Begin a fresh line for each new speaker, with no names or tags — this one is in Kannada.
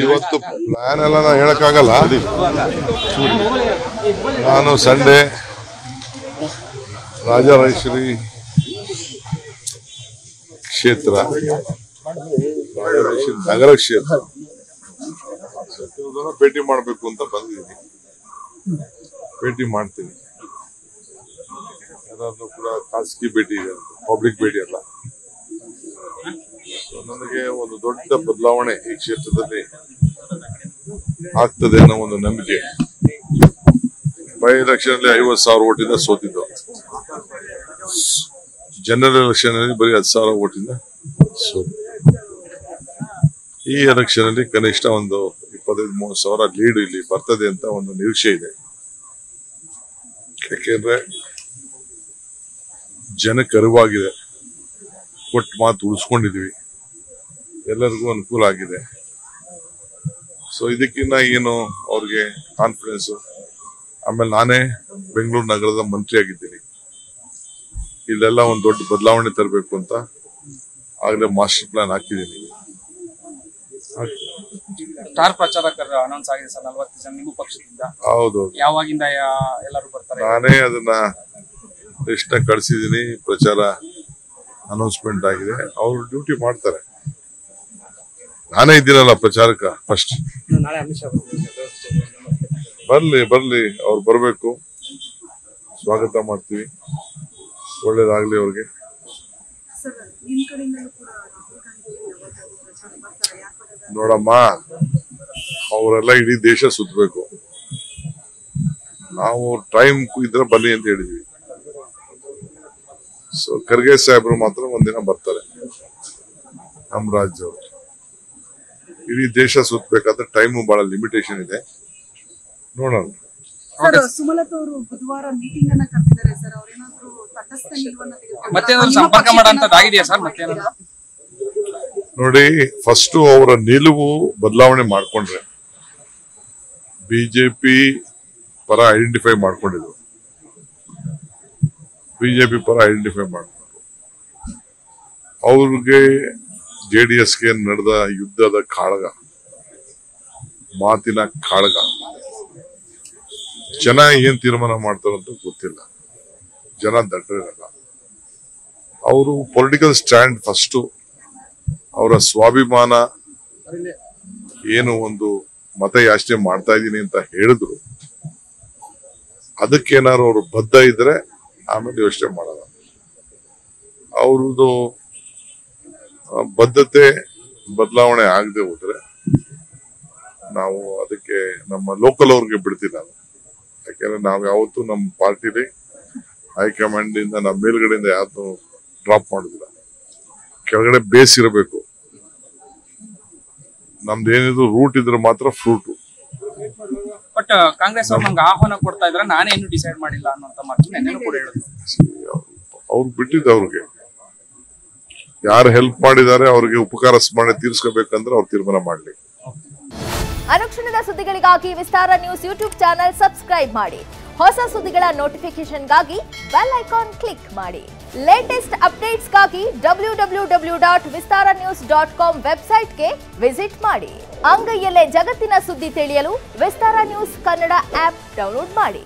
ಇವತ್ತು ಪ್ಲಾನ್ ಎಲ್ಲ ನಾನು ಹೇಳಕ್ಕಾಗಲ್ಲ. ನಾನು ಸಂಡೇ ರಾಜರಾಜೇಶ್ವರಿ ಕ್ಷೇತ್ರ, ನಗರ ಕ್ಷೇತ್ರ ಭೇಟಿ ಮಾಡಬೇಕು ಅಂತ ಬಂದಿದ್ದೀನಿ. ಭೇಟಿ ಮಾಡ್ತೀನಿ. ಏನಾದ್ರು ಕೂಡ ಖಾಸಗಿ ಭೇಟಿ ಇದೆ, ಪಬ್ಲಿಕ್ ಭೇಟಿ ಅಲ್ಲ. ನನಗೆ ಒಂದು ದೊಡ್ಡ ಬದಲಾವಣೆ ಈ ಕ್ಷೇತ್ರದಲ್ಲಿ ಆಗ್ತದೆ ಅನ್ನೋ ಒಂದು ನಂಬಿಕೆ. ಬೈ ಎಲೆಕ್ಷನ್ ಅಲ್ಲಿ 50,000 ಓಟಿಂದ ಸೋತಿದ್ದು, ಜನರಲ್ ಎಲೆಕ್ಷನ್ ಅಲ್ಲಿ ಬರೀ 10,000 ಓಟಿಂದ ಸೋತಿದ್ದು. ಈ ಎಲೆಕ್ಷನ್ ಅಲ್ಲಿ ಕನಿಷ್ಠ ಒಂದು 25,000-30,000 ಲೀಡ್ ಇಲ್ಲಿ ಬರ್ತದೆ ಅಂತ ಒಂದು ನಿರೀಕ್ಷೆ ಇದೆ. ಯಾಕೆಂದ್ರೆ ಜನಕ್ಕೆ ಅರಿವಾಗಿದೆ, ಕೊಟ್ಟ ಮಾತು ಉಳಿಸ್ಕೊಂಡಿದೀವಿ, ಎಲ್ಲರಿಗೂ ಅನುಕೂಲ ಆಗಿದೆ. ಸೊ ಇದಕ್ಕಿನ್ನ ಏನು ಅವ್ರಿಗೆ ಕಾನ್ಫಿಡೆನ್ಸ್. ಆಮೇಲೆ ನಾನೇ ಬೆಂಗಳೂರು ನಗರದ ಮಂತ್ರಿ ಆಗಿದ್ದೀನಿ. ಇಲ್ಲೆಲ್ಲ ಒಂದು ದೊಡ್ಡ ಬದಲಾವಣೆ ತರಬೇಕು ಅಂತ ಆಗ್ಲೇ ಮಾಸ್ಟರ್ ಪ್ಲಾನ್ ಹಾಕಿದ್ದೀನಿ.
ಸ್ಟಾರ್ ಪ್ರಚಾರಕರ ಅನೌನ್ಸ್ ಆಗಿದೆ ಸರ್, 40 ಜನ ನಿಮ್ಮ ಪಕ್ಷದಿಂದ.
ಹೌದು,
ಯಾವಾಗಿಂದ ಎಲ್ಲರೂ ಬರ್ತಾರೆ?
ನಾನೇ ಅದನ್ನ ಲಿಸ್ಟ್ ಕಳಿಸಿದ್ದೀನಿ. ಪ್ರಚಾರ ಅನೌನ್ಸ್ಮೆಂಟ್ ಆಗಿದೆ. ಅವ್ರು ಡ್ಯೂಟಿ ಮಾಡ್ತಾರೆ. ನಾನೇ ಇದ್ದೀನಲ್ಲ ಪ್ರಚಾರಕ. ಫಸ್ಟ್ ಬರ್ಲಿ ಅವ್ರು ಬರ್ಬೇಕು, ಸ್ವಾಗತ ಮಾಡ್ತೀವಿ. ಒಳ್ಳೇದಾಗ್ಲಿ ಅವ್ರಿಗೆ. ನೋಡಮ್ಮ, ಅವರೆಲ್ಲ ಇಡೀ ದೇಶ ಸುತ್ತಬೇಕು. ನಾವು ಟೈಮ್ ಇದ್ರೆ ಬನ್ನಿ ಅಂತ ಹೇಳಿದ್ವಿ. ಸೊ ಖರ್ಗೆ ಸಾಹೇಬ್ರು ಮಾತ್ರ ಒಂದಿನ ಬರ್ತಾರೆ. ನಮ್ಮ ರಾಜ್ಯದವರು ಇಡೀ ದೇಶ ಸುತ್ತಬೇಕಾದ್ರೆ ಟೈಮು ಬಹಳ ಲಿಮಿಟೇಷನ್ ಇದೆ. ನೋಡೋಣ.
ಸುಮಲತಾ ಅವರು ಬುಧವಾರ ಮೀಟಿಂಗ್ ಅನ್ನ ಕರೆದಿದ್ದಾರೆ ಸರ್. ಅವರೇನಾದ್ರೂ ತಟಸ್ಥ ನಿಲುವನ್ನು ತೆಗೆದುಕೊಂಡು
ಮತ್ತೆ ಸಂಪರ್ಕ ಮಾಡೋಂಥದ್ದಾಗಿದೆಯಾ ಸರ್? ಮತ್ತೆ
ನೋಡಿ, ಫಸ್ಟ್ ಅವರ ನಿಲುವು ಬದಲಾವಣೆ ಮಾಡ್ಕೊಂಡ್ರೆ, ಬಿಜೆಪಿ ಪರ ಐಡೆಂಟಿಫೈ ಮಾಡ್ಕೊಂಡಿದ್ರು, ಬಿಜೆಪಿ ಪರ ಐಡೆಂಟಿಫೈ ಮಾಡ್ಕೊಂಡ್ರು. ಅವ್ರಿಗೆ JDSಗೆ ನಡೆದ ಯುದ್ಧದ ಕಾಳಗ, ಮಾತಿನ ಕಾಳಗ, ಜನ ಏನ್ ತೀರ್ಮಾನ ಮಾಡ್ತಾರಂತ ಗೊತ್ತಿಲ್ಲ. ಜನ ದಡ್ಡರಲ್ಲ. ಅವರು ಪೊಲಿಟಿಕಲ್ ಸ್ಟ್ಯಾಂಡ್ ಫಸ್ಟ್, ಅವರ ಸ್ವಾಭಿಮಾನ ಏನು ಒಂದು ಮತ ಯಾಚನೆ ಮಾಡ್ತಾ ಇದ್ದೀನಿ ಅಂತ ಹೇಳಿದ್ರು, ಅದಕ್ಕೇನಾದ್ರು ಅವರು ಬದ್ಧ ಇದ್ರೆ ಆಮೇಲೆ ಯೋಚನೆ ಮಾಡಲ್ಲ. ಅವ್ರದ್ದು ಬದ್ಧತೆ ಬದಲಾವಣೆ ಆಗದೆ ಹೋದ್ರೆ ನಾವು ಅದಕ್ಕೆ ನಮ್ಮ ಲೋಕಲ್ ಅವ್ರಿಗೆ ಬಿಡ್ತಿಲ್ಲ. ಯಾಕೆಂದ್ರೆ ನಾವು ಯಾವತ್ತೂ ನಮ್ಮ ಪಾರ್ಟಿಲಿ ಹೈಕಮಾಂಡ್ ಇಂದ ನಮ್ಮ ಮೇಲ್ಗಡೆಯಿಂದ ಯಾವ್ದು ಡ್ರಾಪ್ ಮಾಡುದಿಲ್ಲ. ಕೆಳಗಡೆ ಬೇಸ್ ಇರಬೇಕು. ನಮ್ದು ಏನಿದ್ರು ರೂಟ್ ಇದ್ರೆ ಮಾತ್ರ ಫ್ರೂಟ್.
ಬಟ್ ಕಾಂಗ್ರೆಸ್ ಅವ್ರು ನಂಗೆ ಆಹ್ವಾನ ಕೊಡ್ತಾ ಇದ್ರೆ ನಾನೇನು ಡಿಸೈಡ್ ಮಾಡಿಲ್ಲ ಅನ್ನೋಂತ ಮಾತು ನೆನ್ನೆ ಕೂಡ ಹೇಳಿದ್ರು.
ಅವ್ರು ಬಿಟ್ಟಿದ್ದು, ಅವ್ರಿಗೆ ಯಾರು ಹೆಲ್ಪ್ ಮಾಡಿದ್ದಾರೆ ಅವ್ರಿಗೆ ಉಪಕಾರ ಮಾಡಿ ತೀರ್ಸ್ಕೋಬೇಕಂದ್ರೆ ಅವ್ರು ತೀರ್ಮಾನ ಮಾಡ್ಲಿ.
ಅನುಕ್ಷಣದ ಸುದ್ದಿಗಳಿಗಾಗಿ ವಿಸ್ತಾರ ನ್ಯೂಸ್ ಯೂಟ್ಯೂಬ್ ಚಾನೆಲ್ ಸಬ್ಸ್ಕ್ರೈಬ್ ಮಾಡಿ. ಹೊಸ ಸುದ್ದಿಗಳ ನೋಟಿಫಿಕೇಶನ್ಗಾಗಿ ಬೆಲ್ ಐಕಾನ್ ಕ್ಲಿಕ್ ಮಾಡಿ. ಲೇಟೆಸ್ಟ್ ಅಪ್ಡೇಟ್ಸ್ಗಾಗಿ www.vistaranews.com ವೆಬ್ಸೈಟ್ಗೆ ವಿಸಿಟ್ ಮಾಡಿ. ಅಂಗೈಯಲ್ಲೇ ಜಗತ್ತಿನ ಸುದ್ದಿ ತಿಳಿಯಲು ವಿಸ್ತಾರ ನ್ಯೂಸ್ ಕನ್ನಡ ಆಪ್ ಡೌನ್ಲೋಡ್ ಮಾಡಿ.